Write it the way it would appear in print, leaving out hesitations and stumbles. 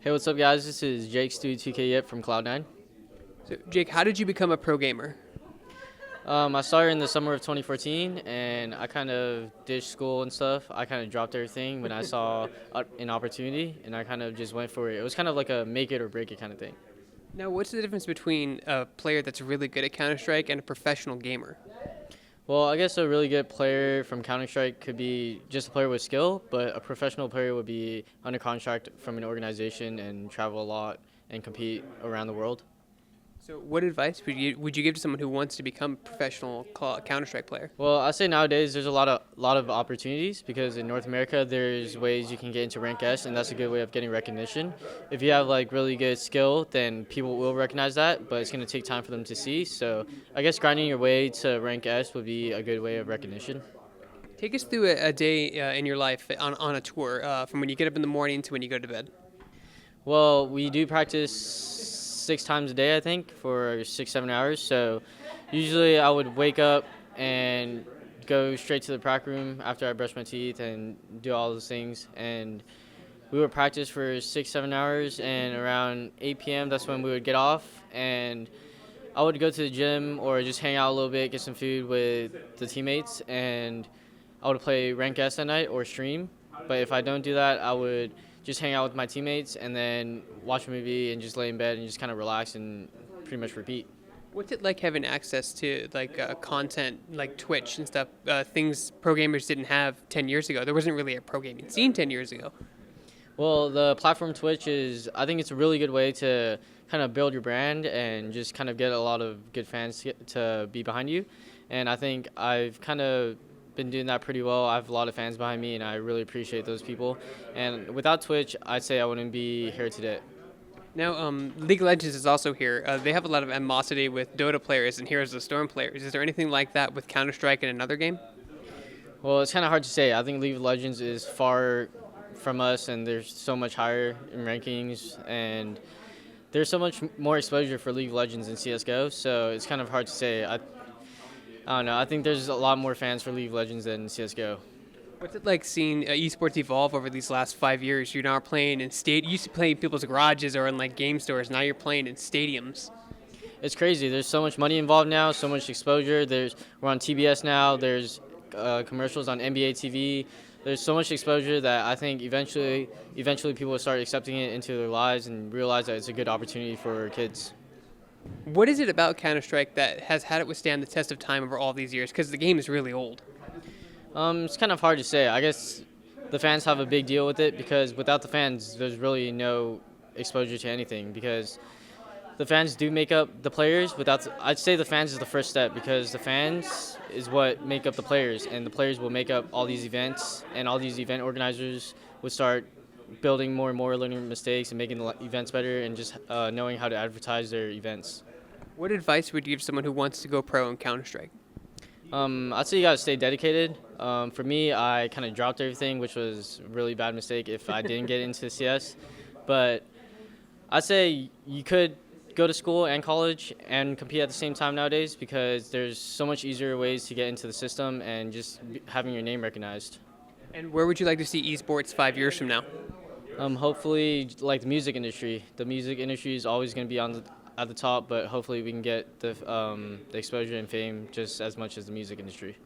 Hey, what's up, guys? This is Jake Stewie2k Yip from Cloud9. So, Jake, how did you become a pro gamer? I started in the summer of 2014, and I kind of ditched school and stuff. I kind of dropped everything when I saw an opportunity, and I kind of just went for it. It was kind of like a make it or break it kind of thing. Now, what's the difference between a player that's really good at Counter-Strike and a professional gamer? Well, I guess a really good player from Counter-Strike could be just a player with skill, but a professional player would be under contract from an organization and travel a lot and compete around the world. So, what advice would you give to someone who wants to become a professional Counter-Strike player? Well, I say nowadays there's a lot of opportunities because in North America there's ways you can get into rank S, and that's a good way of getting recognition. If you have like really good skill, then people will recognize that, but it's going to take time for them to see. So I guess grinding your way to rank S would be a good way of recognition. Take us through a day in your life on a tour, from when you get up in the morning to when you go to bed. Well, we do practice 6 times a day, I think, for 6-7 hours. So usually I would wake up and go straight to the prac room after I brush my teeth and do all those things. And we would practice for 6-7 hours, and around 8 p.m. that's when we would get off. And I would go to the gym or just hang out a little bit, get some food with the teammates, and I would play Rank S at night or stream. But if I don't do that, I would just hang out with my teammates and then watch a movie and just lay in bed and just kind of relax and pretty much repeat. What's it like having access to content like Twitch and stuff, things pro gamers didn't have 10 years ago? There wasn't really a pro gaming scene 10 years ago. Well, the platform Twitch I think it's a really good way to kind of build your brand and just kind of get a lot of good fans to be behind you. And I think I've kind of been doing that pretty well. I have a lot of fans behind me, and I really appreciate those people. And without Twitch, I'd say I wouldn't be here today. Now, League of Legends is also here. They have a lot of animosity with Dota players and Heroes of the Storm players. Is there anything like that with Counter-Strike and another game? Well, it's kind of hard to say. I think League of Legends is far from us, and there's so much higher in rankings, and there's so much more exposure for League of Legends than CSGO, so it's kind of hard to say. I don't know. I think there's a lot more fans for League of Legends than CSGO. What's it like seeing esports evolve over these last 5 years? You're now playing in you used to play in people's garages or in like game stores. Now you're playing in stadiums. It's crazy. There's so much money involved now, so much exposure. We're on TBS now. There's commercials on NBA TV. There's so much exposure that I think eventually people will start accepting it into their lives and realize that it's a good opportunity for kids. What is it about Counter-Strike that has had it withstand the test of time over all these years? Because the game is really old. It's kind of hard to say. I guess the fans have a big deal with it because without the fans, there's really no exposure to anything because the fans do make up the players. I'd say the fans is the first step because the fans is what make up the players, and the players will make up all these events, and all these event organizers would start building more and more, learning mistakes and making the events better and just knowing how to advertise their events. What advice would you give someone who wants to go pro in Counter-Strike? I'd say you gotta stay dedicated. For me, I kind of dropped everything, which was a really bad mistake if I didn't get into CS. But I'd say you could go to school and college and compete at the same time nowadays because there's so much easier ways to get into the system and just having your name recognized. And where would you like to see esports 5 years from now? Hopefully, like the music industry. The music industry is always going to be at the top, but hopefully we can get the exposure and fame just as much as the music industry.